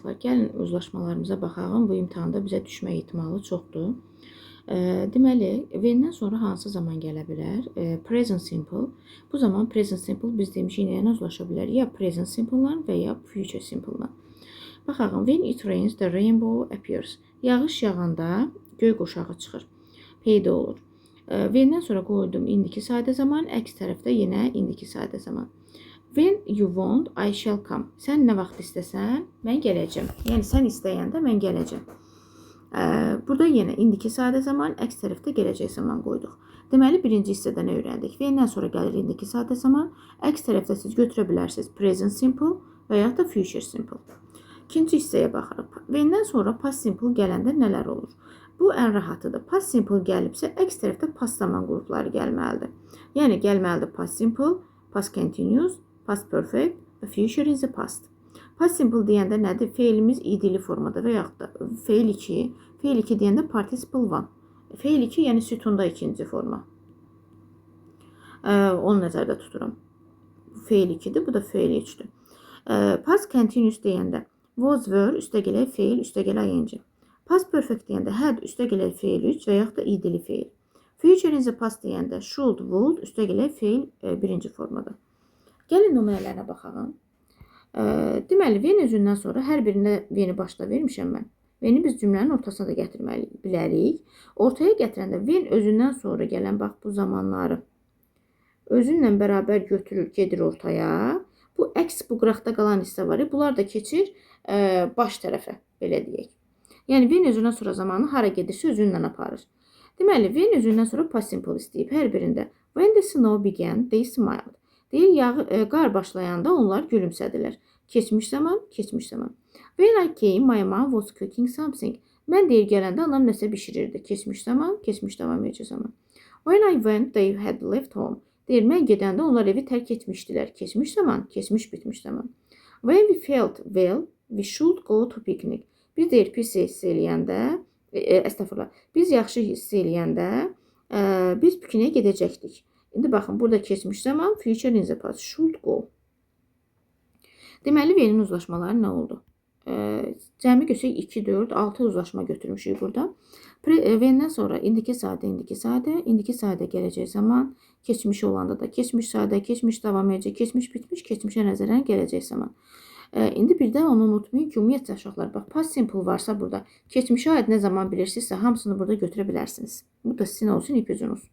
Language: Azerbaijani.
Gəlin uzlaşmalarımıza baxalım. Bu imtahanda bizə düşmə ehtimalı çoxdur. Deməli, when-dən sonra hansı zaman gələ bilər? Present simple. Bu zaman present simple biz demişik nəyə uzlaşa bilər? Ya present simple-la və ya future simple-la. Baxaq, when it rains, the rainbow appears. Yağış yağanda göy qoşağı çıxır, peyda olur. When-dən sonra qoydum indiki sadə zaman, əks tərəfdə yenə indiki sadə zaman. When you want, I shall come. Sən nə vaxt istəsən, mən gələcəm. Yəni, sən istəyəndə mən gələcəm. Burada yenə indiki sadə zaman, əks tərəfdə gələcək zaman qoyduq. Deməli, birinci hissədə nə öyrəndik? When-dən sonra gəlir indiki sadə zaman, əks tərəfdə siz götürə bilərsiniz present simple və ya da future simple. İkinci hissəyə baxırıq. When-dən sonra past simple gələndə nələr olur? Bu ən rahatıdır. Past simple gəlibsə, əks tərəfdə past zaman qrupları gəlməlidir. Yəni, gəlməlidir past simple, past continuous, past perfect və future in the past. Past simple deyəndə nədir? Feilimiz idili formada və yaxud da feil 2. Feil 2 deyəndə participle 1. Feil 2 yəni sütunda ikinci forma. Onu nəzərdə tuturam. Feil 2-dir, bu da feil 3-dür. Past continuous deyəndə was, were, üstəgələ feil, üstəgələ ing. Past perfect deyəndə had, üstəgələ feil 3 və yaxud da idili feil. Future in the past deyəndə should, would, üstəgələ feil birinci formada. Gəlin nümunələrinə baxalım. Deməli, when özündən sonra hər birində when-i başda vermişəm mən. When-i biz cümlənin ortasına da gətirməli bilərik. Ortaya gətirəndə when özündən sonra gələn bax bu zamanları özünlə bərabər götürür, gedir ortaya. Bu əks bu qıraqda qalan hissə var. Bunlar da keçir baş tərəfə, belə deyək. Yəni, when özündən sonra zamanı hara gedirsə özünlə aparır. Deməli, when özündən sonra past simple istəyib hər birində. When the snow began, they smiled. Deyir, qar başlayanda onlar gülümsədilər. Keçmiş zaman, keçmiş zaman. When I came, my mom was cooking something. Mən deyir, gələndə anam nəsə bişirirdi. Keçmiş zaman, keçmiş davam edici zaman. When I went, they had left home. Deyir, mən gedəndə onlar evi tərk etmişdilər. Keçmiş zaman, keçmiş bitmiş zaman. When we felt well, we should go to picnic. Biz deyir, pis hiss eləyəndə, əstəğfurullah, biz yaxşı hiss eləyəndə, biz pikniyə gedəcəkdik. İndi baxın, burada keçmiş zaman future in the past, should go. Deməli, when-in uzlaşmaları nə oldu? Cəmi götürsək 2, 4, 6 uzlaşma götürmüşük burada. When-dən sonra indiki sadə, indiki sadə gələcək zaman, keçmiş olanda da keçmiş sadə, keçmiş davam edəcək, keçmiş bitmiş, keçmişə nəzərən gələcək zaman. İndi bir də onu unutmayın ki, ümumiyyətlə uşaqlar, bax, past simple varsa burada, keçmişə aid nə zaman bilirsinizsə, hamısını burada götürə bilərsiniz. Bu da sizin olsun ipucunuz.